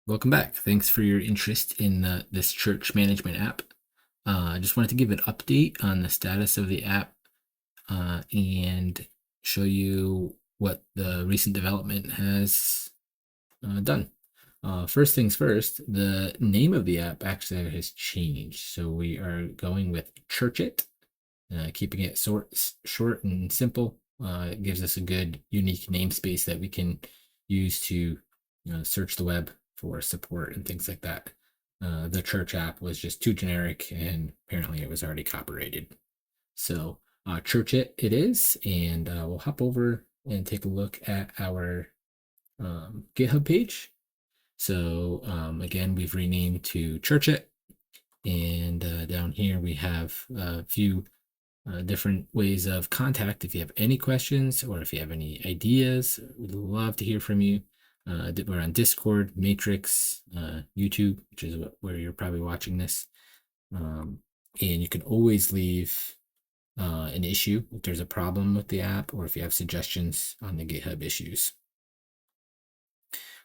Welcome back. Thanks for your interest in this church management app. I just wanted to give an update on the status of the app and show you what the recent development has done. First things first, the name of the app actually has changed. So we are going with Churchit, keeping it short and simple. It gives us a good, unique namespace that we can use to search the web for support and things like that. The church app was just too generic, and apparently it was already copyrighted. So Church it is, and we'll hop over and take a look at our GitHub page. So again, we've renamed to Church it, and down here we have a few different ways of contact. If you have any questions or if you have any ideas, we'd love to hear from you. We're on Discord, Matrix, YouTube, which is where you're probably watching this. And you can always leave an issue if there's a problem with the app or if you have suggestions on the GitHub issues.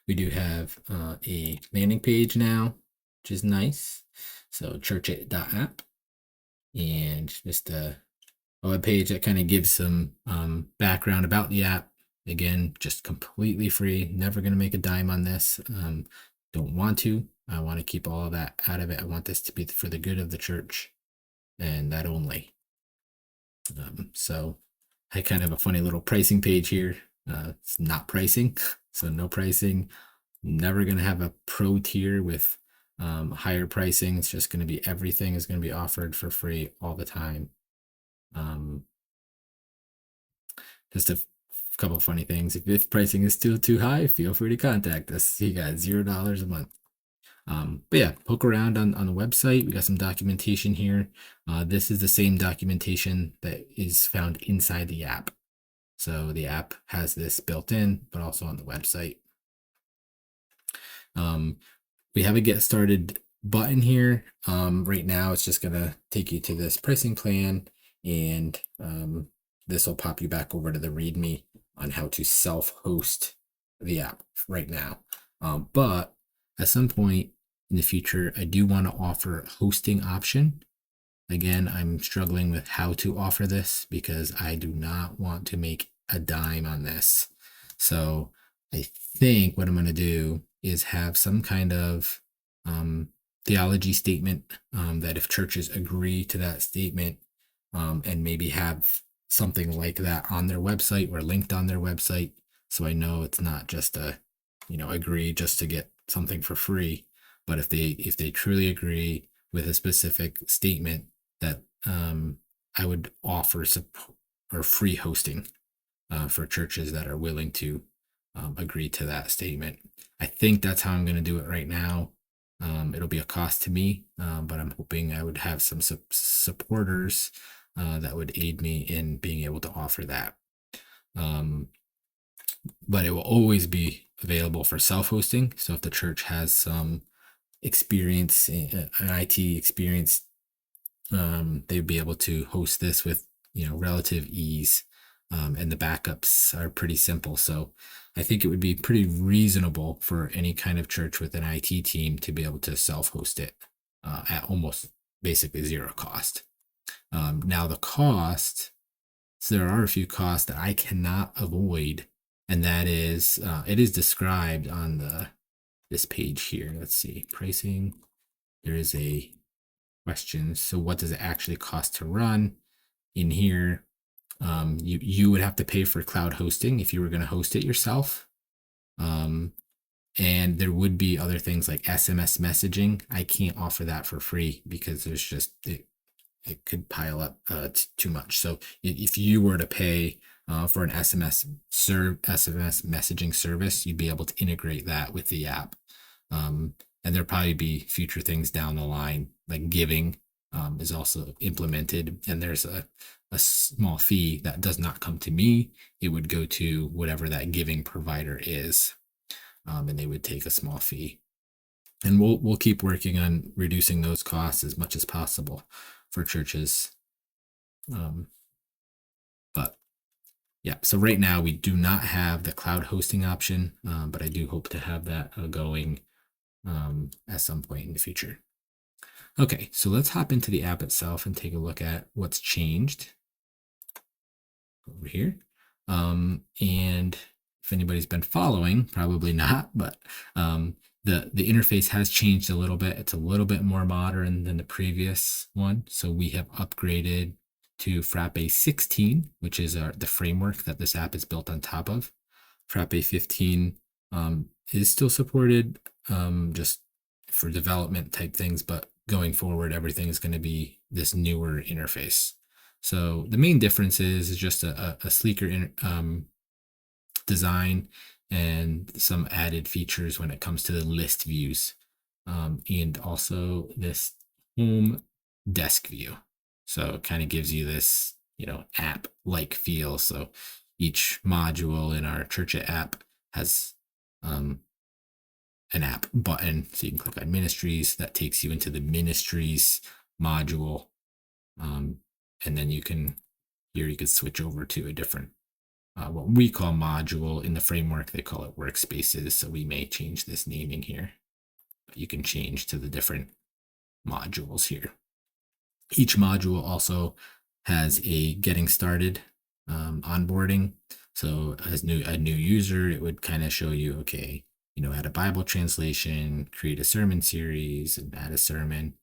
We do have a landing page now, which is nice. So churchit.app, and just a web page that kind of gives some background about the app. Again, just completely free. Never going to make a dime on this. Don't want to. I want to keep all of that out of it. I want this to be for the good of the church and that only. So I kind of have a funny little pricing page here. It's not pricing, so no pricing. Never going to have a pro tier with higher pricing. It's just going to be everything is going to be offered for free all the time. Just a couple of funny things. If pricing is still too high, feel free to contact us. You got $0 a month. But yeah, poke around on the website. We got some documentation here. This is the same documentation that is found inside the app. So the app has this built in, but also on the website. We have a get started button here. Right now, it's just going to take you to this pricing plan, and this will pop you back over to the README on how to self-host the app right now. But at some point in the future, I do want to offer a hosting option. Again, I'm struggling with how to offer this because I do not want to make a dime on this. So I think what I'm going to do is have some kind of theology statement that if churches agree to that statement, and maybe have something like that on their website or linked on their website, so I know it's not just a agree just to get something for free, but if they truly agree with a specific statement, that I would offer support or free hosting for churches that are willing to agree to that statement. I think that's how I'm going to do it right now. It'll be a cost to me, but I'm hoping I would have some supporters that would aid me in being able to offer that. But it will always be available for self-hosting. So if the church has some experience, an IT experience, they'd be able to host this with relative ease. And the backups are pretty simple. So I think it would be pretty reasonable for any kind of church with an IT team to be able to self-host it at almost basically zero cost. Now the cost, so there are a few costs that I cannot avoid, and that is it is described on this page here. Let's see, pricing. There is a question. So what does it actually cost to run? In here, you would have to pay for cloud hosting if you were going to host it yourself. And there would be other things like SMS messaging. I can't offer that for free because there's just it could pile up too much. So if you were to pay for an SMS messaging service, you'd be able to integrate that with the app. And there'll probably be future things down the line, like giving is also implemented, and there's a small fee that does not come to me. It would go to whatever that giving provider is, and they would take a small fee. And we'll keep working on reducing those costs as much as possible for churches. But yeah, so right now we do not have the cloud hosting option, but I do hope to have that going at some point in the future. Okay, so let's hop into the app itself and take a look at what's changed over here. And if anybody's been following, probably not, but the interface has changed a little bit. It's a little bit more modern than the previous one. So we have upgraded to Frappe 16, which is the framework that this app is built on top of. Frappe 15 is still supported just for development type things, but going forward, everything is going to be this newer interface. So the main difference is just a sleeker design and some added features when it comes to the list views, and also this home desk view. So it kind of gives you this, app-like feel. So each module in our Churchit app has an app button. So you can click on ministries. That takes you into the ministries module. And then you could switch over to a different, what we call module in the framework. They call it workspaces. So we may change this naming here, but you can change to the different modules here. Each module also has a getting started onboarding. So as a new user, it would kind of show you, okay, add a Bible translation, create a sermon series, and add a sermon.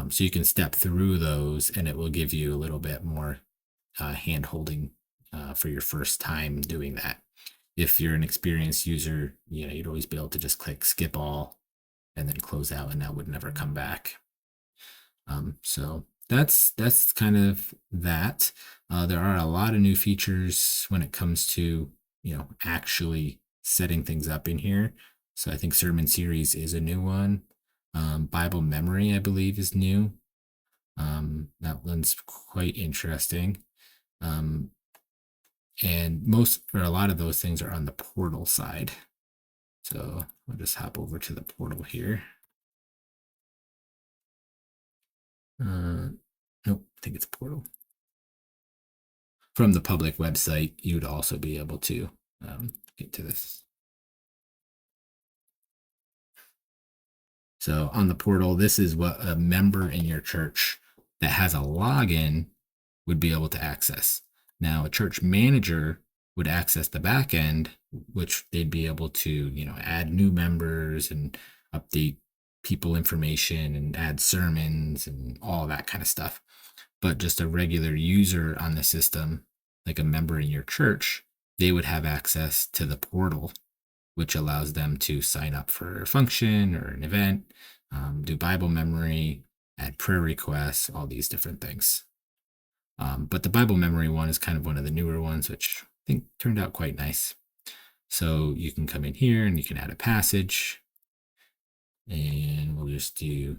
So you can step through those, and it will give you a little bit more hand holding for your first time doing that. If you're an experienced user, you'd always be able to just click skip all and then close out, and that would never come back. So that's kind of that. There are a lot of new features when it comes to actually setting things up in here. So I think sermon series is a new one. Bible memory, I believe, is new. That one's quite interesting. And a lot of those things are on the portal side. So I'll just hop over to the portal here. Nope, I think it's portal. From the public website, you would also be able to get to this. So on the portal, this is what a member in your church that has a login would be able to access. Now, a church manager would access the back end, which they'd be able to, add new members and update people information and add sermons and all that kind of stuff. But just a regular user on the system, like a member in your church, they would have access to the portal, which allows them to sign up for a function or an event, do Bible memory, add prayer requests, all these different things. But the Bible memory one is kind of one of the newer ones, which I think turned out quite nice. So you can come in here and you can add a passage, and we'll just do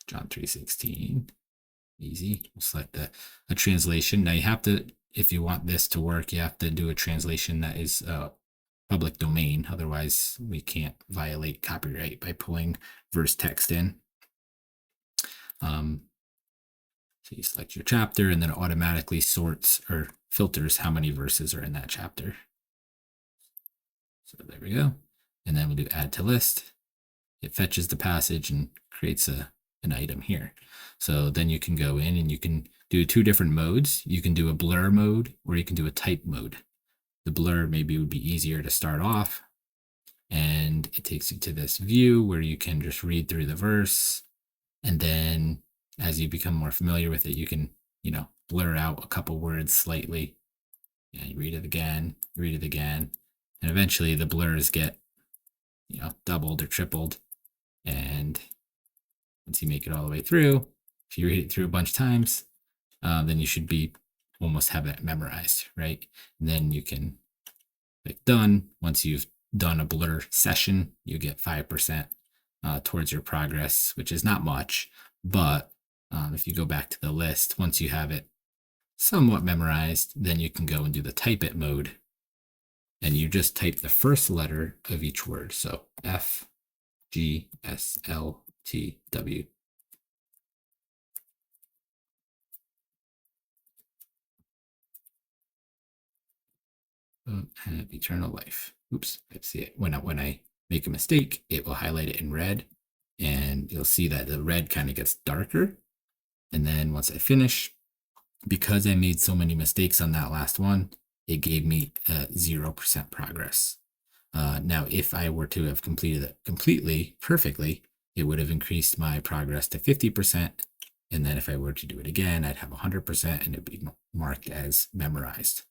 John 3:16. Easy. We'll select a translation. Now you have to, if you want this to work, you have to do a translation that is public domain. Otherwise, we can't violate copyright by pulling verse text in. So you select your chapter, and then it automatically sorts or filters how many verses are in that chapter. So there we go. And then we'll do add to list. It fetches the passage and creates an item here. So then you can go in and you can do two different modes. You can do a blur mode, or you can do a type mode. The blur maybe would be easier to start off, and it takes you to this view where you can just read through the verse. And then as you become more familiar with it, you can, blur out a couple words slightly. Yeah, you read it again, and eventually the blurs get, doubled or tripled. And once you make it all the way through, if you read it through a bunch of times, then you should almost have it memorized, right? And then you can click done. Once you've done a blur session, you get 5% towards your progress, which is not much. But if you go back to the list, once you have it somewhat memorized, then you can go and do the type it mode. And you just type the first letter of each word. So F, G, S, L, T, W. Have eternal life. Oops, I see it when I make a mistake, it will highlight it in red, and you'll see that the red kind of gets darker. And then once I finish, because I made so many mistakes on that last one, it gave me 0% progress. Now, if I were to have completed it completely, perfectly, it would have increased my progress to 50%. And then if I were to do it again, I'd have 100% and it'd be marked as memorized.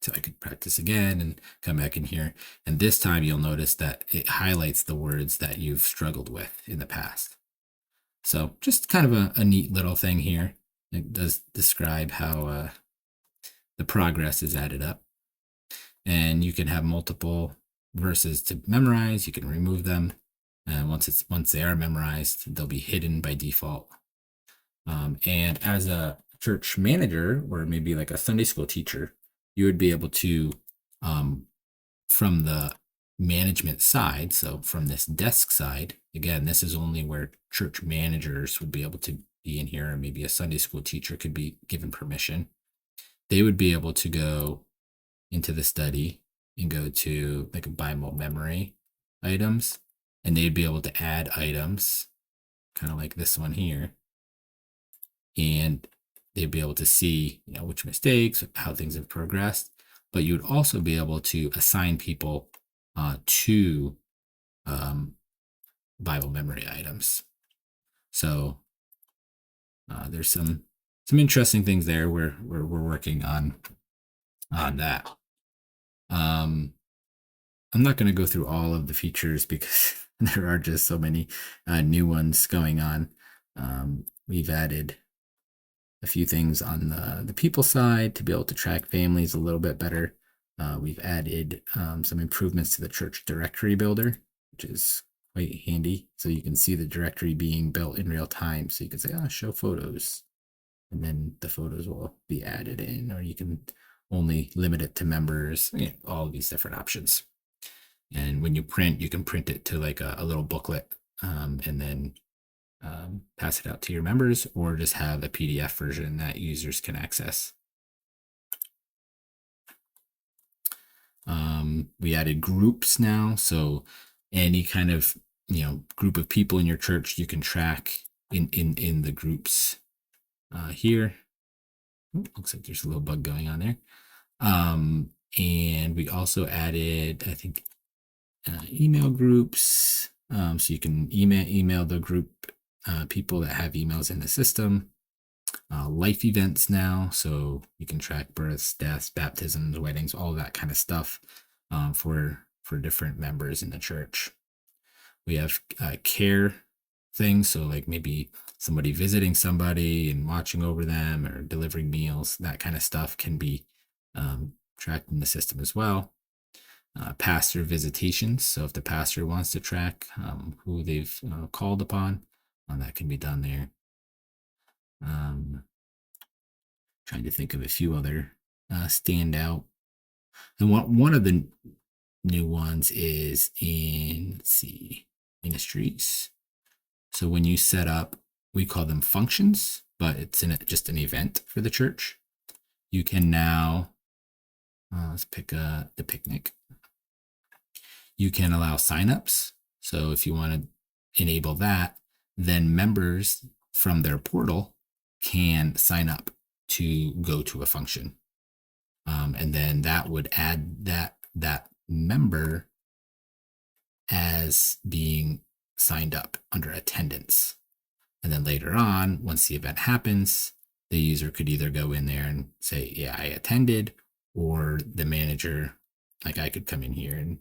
So I could practice again and come back in here. And this time you'll notice that it highlights the words that you've struggled with in the past. So just kind of a neat little thing here. It does describe how the progress is added up. And you can have multiple verses to memorize. You can remove them. And once they are memorized, they'll be hidden by default. And as a church manager or maybe like a Sunday school teacher, you would be able to, from the management side, so from this desk side, again, this is only where church managers would be able to be in here, or maybe a Sunday school teacher could be given permission. They would be able to go into the study and go to like a Bible memory items, and they'd be able to add items, kind of like this one here, and they'd be able to see, which mistakes, how things have progressed. But you would also be able to assign people to Bible memory items. So there's some interesting things there where we're working on that. I'm not going to go through all of the features because there are just so many new ones going on. We've added a few things on the people side to be able to track families a little bit better. We've added some improvements to the church directory builder, which is quite handy. So you can see the directory being built in real time. So you can say, show photos, and then the photos will be added in, or you can only limit it to members, all of these different options. And when you print, you can print it to like a little booklet, and then pass it out to your members, or just have a PDF version that users can access. We added groups now, so any kind of group of people in your church you can track in the groups here. Ooh, looks like there's a little bug going on there. And we also added, I think, email groups, so you can email the group people that have emails in the system. Life events now, so you can track births, deaths, baptisms, weddings, all that kind of stuff for different members in the church. We have care things, so like maybe somebody visiting somebody and watching over them, or delivering meals, that kind of stuff can be tracked in the system as well. Pastor visitations, so if the pastor wants to track who they've called upon, that can be done there. Trying to think of a few other standout. And one of the new ones is in, let's see, ministries. So when you set up, we call them functions, but it's just an event for the church. You can now, let's pick the picnic. You can allow signups. So if you want to enable that, then members from their portal can sign up to go to a function. And then that would add that member as being signed up under attendance. And then later on, once the event happens, the user could either go in there and say, yeah, I attended, or the manager, like I could come in here and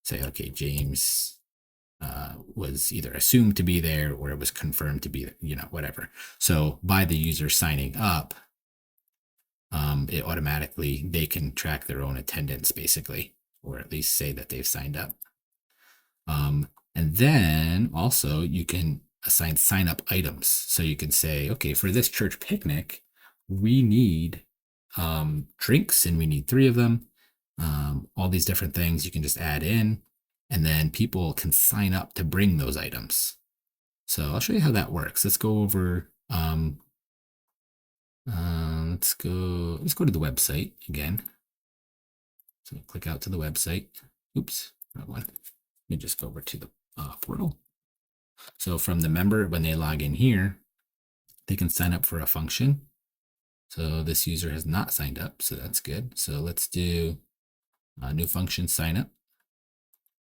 say, okay, James was either assumed to be there, or it was confirmed to be, whatever. So by the user signing up, it automatically, they can track their own attendance basically, or at least say that they've signed up. And then also you can assign sign up items. So you can say, okay, for this church picnic, we need drinks, and we need 3 of them. All these different things you can just add in, and then people can sign up to bring those items. So I'll show you how that works. Let's go over, let's go to the website again. So click out to the website. Oops, wrong one. me just go over to the portal. So from the member, when they log in here, they can sign up for a function. So this user has not signed up, so that's good. So let's do a new function sign up,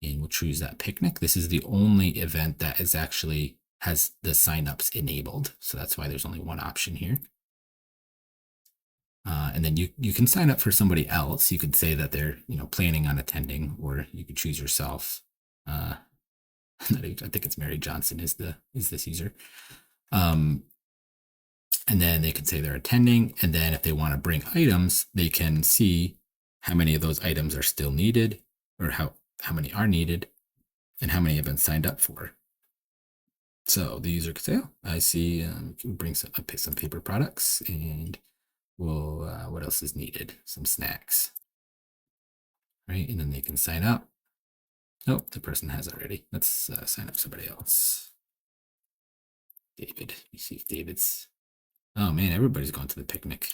and we'll choose that picnic. This is the only event that is actually has the signups enabled. So that's why there's only one option here. And then you can sign up for somebody else. You could say that they're planning on attending, or you could choose yourself. I think it's Mary Johnson is this user. And then they can say they're attending. And then if they want to bring items, they can see how many of those items are still needed, or how many are needed, and how many have been signed up for. So the user could say, oh, I see, can bring I pick some paper products, and well, what else is needed? Some snacks, right? And then they can sign up. Oh, the person has already. Let's sign up somebody else. David. Let me see if David's. Oh man, everybody's going to the picnic.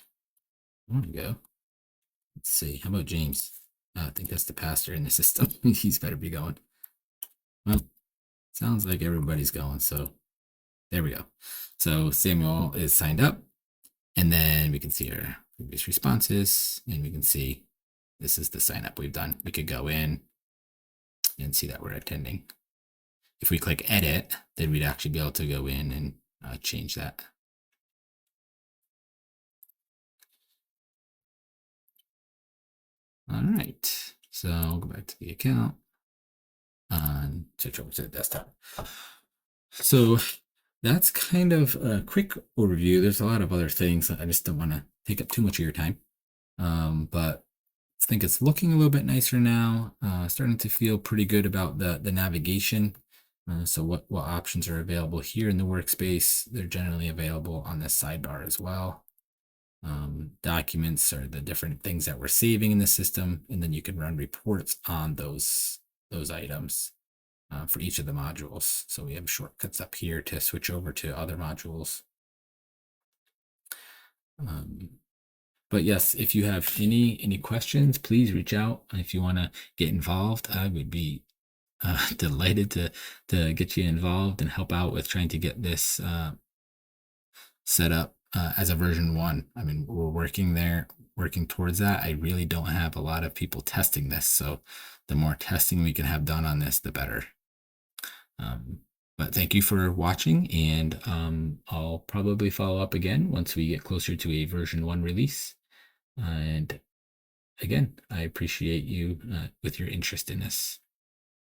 There we go. Let's see. How about James? I think that's the pastor in the system. He's better be going. Well, sounds like everybody's going. So there we go. So Samuel is signed up, and then we can see our previous responses, and we can see this is the sign up we've done. We could go in and see that we're attending. If we click edit, then we'd actually be able to go in and change that. All right, so I'll go back to the account and switch over to the desktop. So that's kind of a quick overview. There's a lot of other things. I just don't want to take up too much of your time. But I think it's looking a little bit nicer now. Starting to feel pretty good about the navigation. So what options are available here in the workspace? They're generally available on the sidebar as well. Documents are the different things that we're saving in the system, and then you can run reports on those items for each of the modules. So we have shortcuts up here to switch over to other modules. But yes, if you have any questions, please reach out. If you want to get involved, I would be delighted to get you involved and help out with trying to get this set up as a version 1. I mean, we're working towards that. I really don't have a lot of people testing this, so the more testing we can have done on this, the better. But thank you for watching, and I'll probably follow up again once we get closer to a version 1 release. And again, I appreciate you with your interest in this.